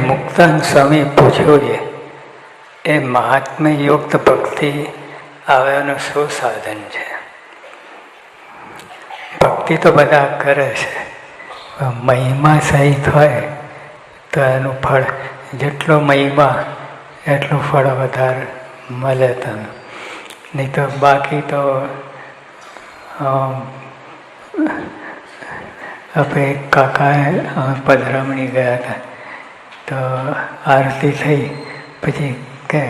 મુક્તાનંદ સ્વામી પૂછ્યું છે, એ મહાત્મ્ય યુક્ત ભક્તિ આવવાનું શું સાધન છે? ભક્તિ તો બધા કરે છે, મહિમા સહિત હોય તો એનું ફળ, જેટલો મહિમા એટલું ફળ વધારે મળે તને. નહીં તો બાકી તો આપણે એક કાકાએ પધરામણી ગયા હતા, તો આરતી થઈ, પછી કે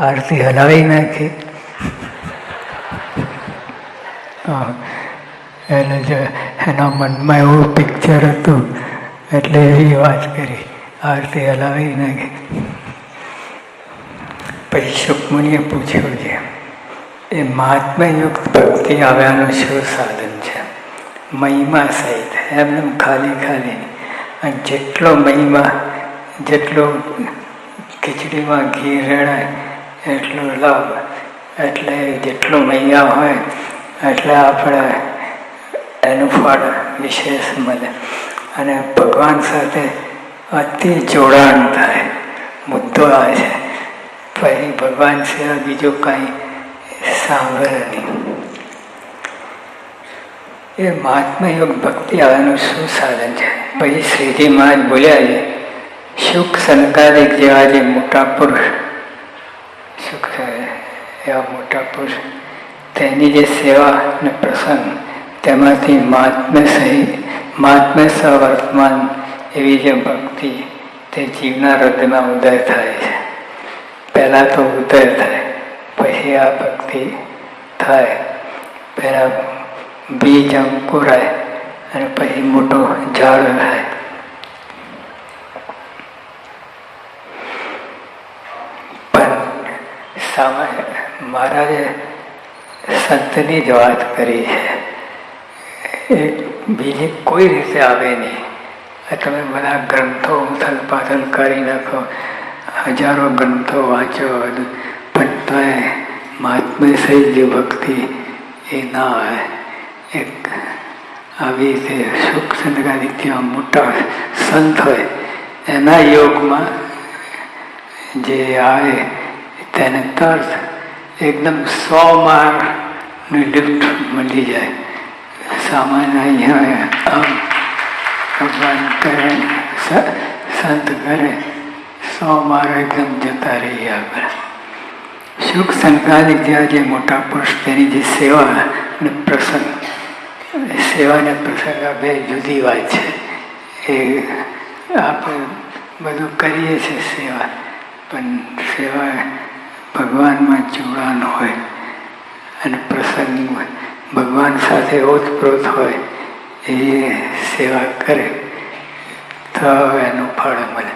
આરતી હલાવી નાખી. એટલે જો એના મનમાં એવું પિક્ચર હતું એટલે એવી વાત કરી, આરતી હલાવી નાખી. પછી સુખમુનિએ પૂછ્યું છે, એ મહાત્મ્યયુક્ત ભક્તિ આવ્યાનું શું સાધન છે? મહિમા સહિત, એમને ખાલી ખાલી. અને જેટલો મહિમા, જેટલો ખીચડીમાં ઘી રેડાય એટલો લાભ, એટલે જેટલો મહિમા હોય એટલે આપણે એનું ફળ વિશેષ મળે. અને ભગવાન સાથે અતિ જોડાણ થાય. મુદ્દો આ છે, પછી ભગવાન સિવાય બીજું કાંઈ સાંભળે નહીં. એ મહાત્મ્યયોગ ભક્તિ આવવાનું શું સાધન છે? પછી શ્રીજી મહારાજ બોલ્યા છે, સુખ સંકાલિક જેવા જે મોટા પુરુષ, સુખ એવા મોટા પુરુષ, તેની જે સેવા અને પ્રસંગ, તેમાંથી મહાત્મ્ય સવર્તમાન એવી જે ભક્તિ તે જીવના હૃદયમાં ઉદય થાય છે. પહેલાં તો ઉદય થાય, પછી આ ભક્તિ થાય. પહેલાં બીજ અંકુરાય અને પછી મોટો ઝાડ થાય. પણ સામાન્ય મહારાજે સંતની જ વાત કરી છે, એ બીજી કોઈ રીતે આવે નહીં. તમે બધા ગ્રંથો ઉથલ પાથલ કરી નાખો, હજારો ગ્રંથો વાંચો, પણ તોય મહાત્મ્ય સહિત જે ભક્તિ એ ના આવે. એક આવી રીતે સુખ સંગારી ત્યાં મોટા સંત હોય એના યોગમાં જે આવે તેને તરત એકદમ 100 માળની લિફ્ટ મળી જાય. સામાન્ય અહીંયા ભગવાન કરે, સંત કરે, 100 માળ એકદમ જતા રહી આગળ. સુખ સંકાલિક જેવા જે મોટા પુરુષ, તેની જે સેવા અને પ્રસંગ, સેવા અને પ્રસંગ આ બે જુદી વાત છે. એ આપણે બધું કરીએ છીએ સેવા, પણ સેવા ભગવાનમાં જોડાણ હોય અને પ્રસંગ ભગવાન સાથે ઓતપ્રોત હોય, એ સેવા કરે તો એનું ફળ મળે.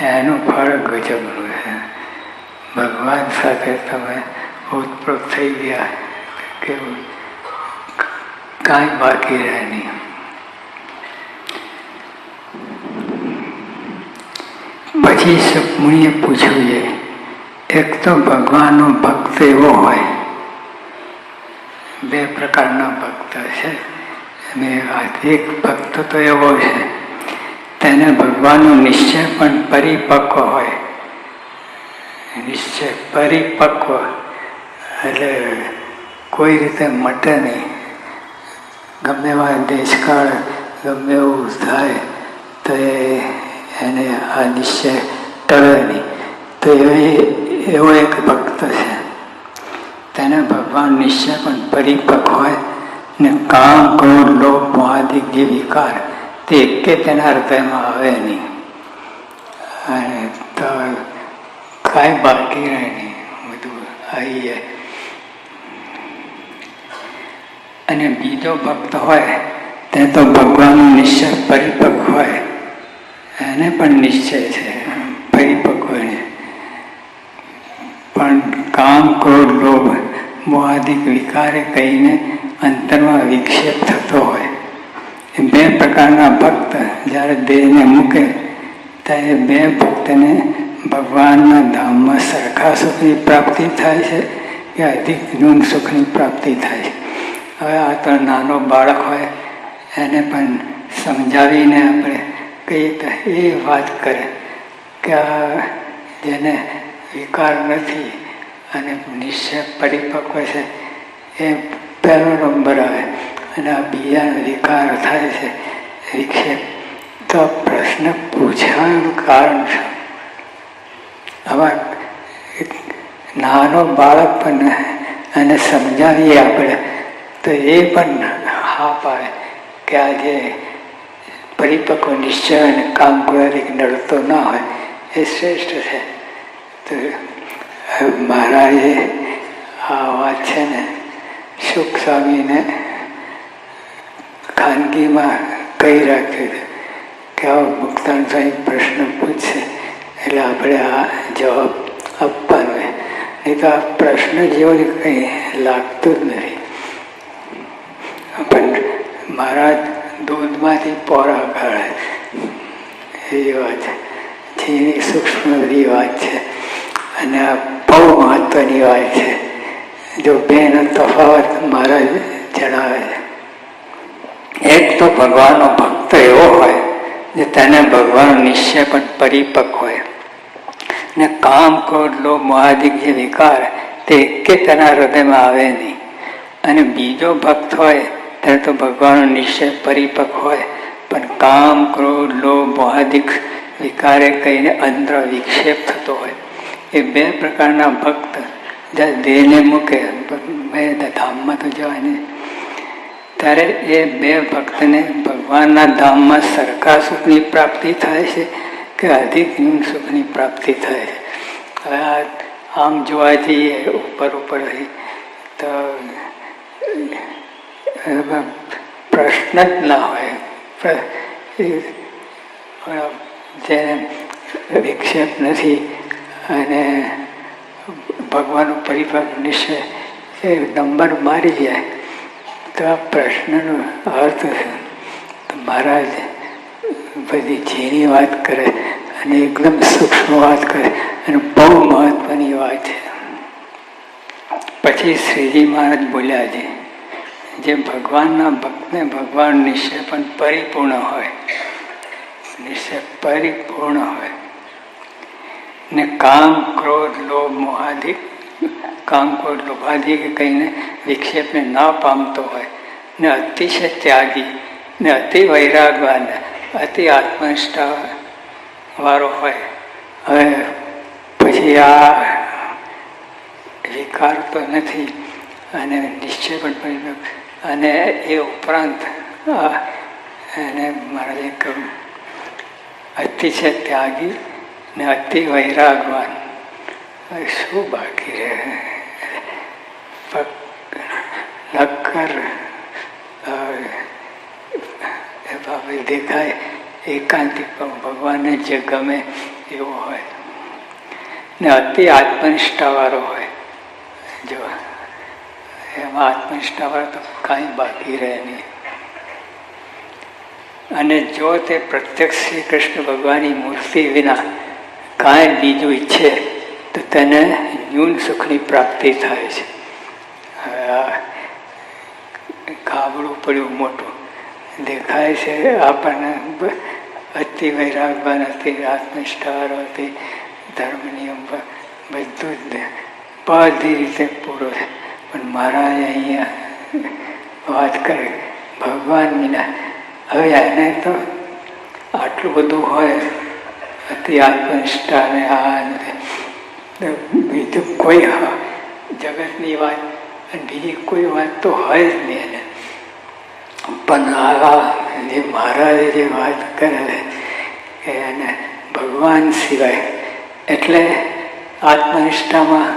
એનું ફળ ગજબનું છે. ભગવાન સાથે તમે ઓતપ્રોત થઈ ગયા કે કાંઈ બાકી રહે નહીં. પછી સુખમુનિએ પૂછ્યું છે, એક તો ભગવાનનો ભક્ત એવો હોય, બે પ્રકારના ભક્ત છે. અને એક ભક્ત તો એવો છે તેને ભગવાનનો નિશ્ચય પણ પરિપક્વ હોય. નિશ્ચય પરિપક્વ એટલે કોઈ રીતે મટે નહીં. ગમે એવા દેશકાળ, ગમે એવું થાય તો એને આ નિશ્ચય ટળે નહીં. તો એવો એક ભક્ત છે, તેને ભગવાન નિશ્ચય પણ પરિપક્વ હોય ને કામ, ક્રોધ, લોભ, મોહાદિક જે વિકાર તે એકે તેના હૃદયમાં આવે નહીં. અને તો કાંઈ બાકી રહે નહીં, બધું આવી જાય. અને બીજો ભક્ત હોય તે તો ભગવાનનો નિશ્ચય પરિપક્વ હોય, એને પણ નિશ્ચય છે પરિપક્વ છે, પણ કામ, ક્રોધ, લોભ, મોહાદિક વિકારે કહીને અંતરમાં વિક્ષેપ થતો હોય. એ બે પ્રકારના ભક્ત જ્યારે દેહને મૂકે ત્યારે બે ભક્તને ભગવાનના ધામમાં સરખા સુખની પ્રાપ્તિ થાય છે કે અધિક ગુણ સુખની પ્રાપ્તિ થાય છે. હવે આ તો નાનો બાળક હોય એને પણ સમજાવીને આપણે કંઈ એ વાત કરે કે આ જેને વિકાર નથી અને નિશ્ચય પરિપક્વ છે એ પહેલો નંબર આવે, અને આ બીજાનો વિકાર થાય છે વિક્ષેપ. તો પ્રશ્ન પૂછવાનું કારણ છે. આમાં નાનો બાળક પણ એને સમજાવીએ આપણે તો એ પણ હા પાડે કે આ જે પરિપક્વ નિશ્ચય અને કામ ક્રોધાથી નડતો ના હોય એ શ્રેષ્ઠ છે. તો મહારાજે આ વાત છે ને સુખ સ્વામીને ખાનગીમાં કહી રાખ્યું કે આવો મુક્તાન સ્વામી પ્રશ્ન પૂછશે એટલે આપણે આ જવાબ આપવાનો હોય, નહીં તો આ પ્રશ્ન જેવો કંઈ લાગતું જ નથી. પણ મહારાજ દૂધમાંથી પોરા કાઢે એવી વાત છે, જેની સૂક્ષ્મ બધી વાત છે, અને આ બહુ મહત્વની વાત છે. જો બેનો તફાવત મહારાજ જણાવે છે. એક તો ભગવાનનો ભક્ત એવો હોય જે તેને ભગવાનનો નિશ્ચય પણ પરિપક્વ હોય ને કામ ક્રોધ લોભ મોહાદિક જે વિકાર તે એકે તેના હૃદયમાં આવે નહીં. અને બીજો ભક્ત હોય ત્યારે તો ભગવાનનો નિશ્ચય પરિપક્વ હોય પણ કામ ક્રોધ લોભ મોહાદિક વિકારે કહીને અંદર વિક્ષેપ થતો હોય. એ બે પ્રકારના ભક્ત જ્યારે દેહને મૂકે બે ધામમાં તો જવાય નહીં, ત્યારે એ બે ભક્તને ભગવાનના ધામમાં સરખા સુખની પ્રાપ્તિ થાય છે કે અધિક ન્યૂન સુખની પ્રાપ્તિ થાય છે. હવે આમ જોવા જઈએ ઉપર તો પ્રશ્ન જ ના હોય. જેને વિક્ષેપ નથી અને ભગવાનનો પરિપક્વ નિશ્ચય એ નંબર મારી જાય તો આ પ્રશ્નનો અર્થ છે. તો મહારાજ બધી ઝીણી વાત કરે અને એકદમ સૂક્ષ્મ વાત કરે અને બહુ મહત્વની વાત છે. પછી શ્રીજી મહારાજ બોલ્યા છે, જે ભગવાનના ભક્તને ભગવાન નિશ્ચય પણ પરિપૂર્ણ હોય, નિશ્ચય પરિપૂર્ણ હોય ને કામ ક્રોધ લોભ મોહાદિક કામ ક્રોધ લોભાદિક કહીને વિક્ષેપને ન પામતો હોય ને અતિશય ત્યાગી ને અતિ વૈરાગવાન અતિ આત્મનિષ્ઠા વાળો હોય. હવે પછી આ વિકાર તો નથી અને નિશ્ચય પણ પરિપક્વ, અને એ ઉપરાંત એને મહારાજે કહ્યું અતિશય ત્યાગી ને અતિ વૈરાગવાન. શું બાકી રહે? નક્કર દેખાય એકાંતિક ભગવાનને જે ગમે એવો હોય ને અતિ આત્મનિષ્ઠાવાળો હોય. જો એમાં આત્મનિષ્ઠાવાળો તો કાંઈ બાકી રહે નહીં. અને જો તે પ્રત્યક્ષ શ્રી કૃષ્ણ ભગવાનની મૂર્તિ વિના કાંઈ બીજું ઈચ્છે તો તેને ન્યૂન સુખની પ્રાપ્તિ થાય છે. ગાબડું પડ્યું મોટું દેખાય છે આપણને, અતિ વૈરાગવાન અતિ આત્મનિષ્ઠાવાળો અતિ ધર્મ નિયમ બધું જ બધી રીતે પૂરું છે. પણ મહારાજ અહીંયા વાત કરે ભગવાન વિના. હવે એને તો આટલું બધું હોય અતિ આત્મનિષ્ઠા ને આ બીજું કોઈ જગતની વાત અને બીજી કોઈ વાત તો હોય જ નહીં એને. પણ આ જે મહારાજે જે વાત કરે કે એને ભગવાન સિવાય એટલે આત્મનિષ્ઠામાં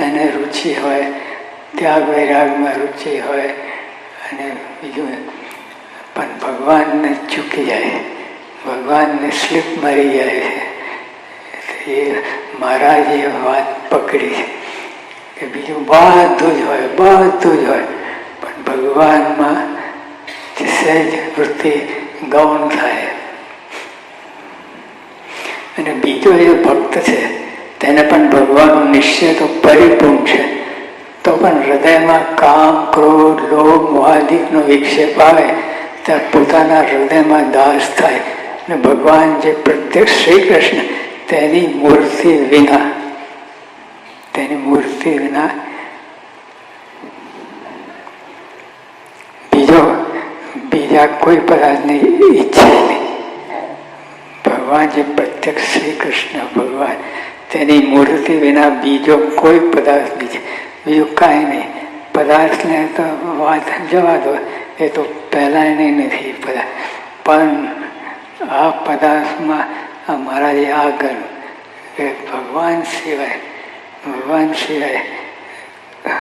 એને રુચિ હોય, ત્યાગ વૈરાગમાં રુચિ હોય અને બીજું પણ ભગવાનને ચૂકી જાય, ભગવાનને સ્લીપ મારી જાય છે. એ મહારાજે વાત પકડી કે બીજું બધું જ હોય પણ ભગવાનમાં સહેજ વૃત્તિ ગૌણ થાય. અને બીજો એ ભક્ત છે તેને પણ ભગવાનનો નિશ્ચય તો પરિપૂર્ણ છે, તો પણ હૃદયમાં કામ ક્રોધ લોભ મોહાદિકનો વિક્ષેપ આવે ત્યારે પોતાના હૃદયમાં દાસ થાય ને ભગવાન જે પ્રત્યક્ષ શ્રી કૃષ્ણ તેની મૂર્તિ વિના બીજા કોઈ પદાર્થની ઈચ્છા નહીં. ભગવાન જે પ્રત્યક્ષ શ્રી કૃષ્ણ ભગવાન તેની મૂર્તિ વિના બીજો કોઈ પદાર્થ નહીં, બીજું કાંઈ નહીં. પદાર્થને તો વાત જવા દો, એ તો પહેલાંય નથી પદાર્થ, પણ આ પદાર્થમાં અમારા જે આગળ ભગવાન સિવાય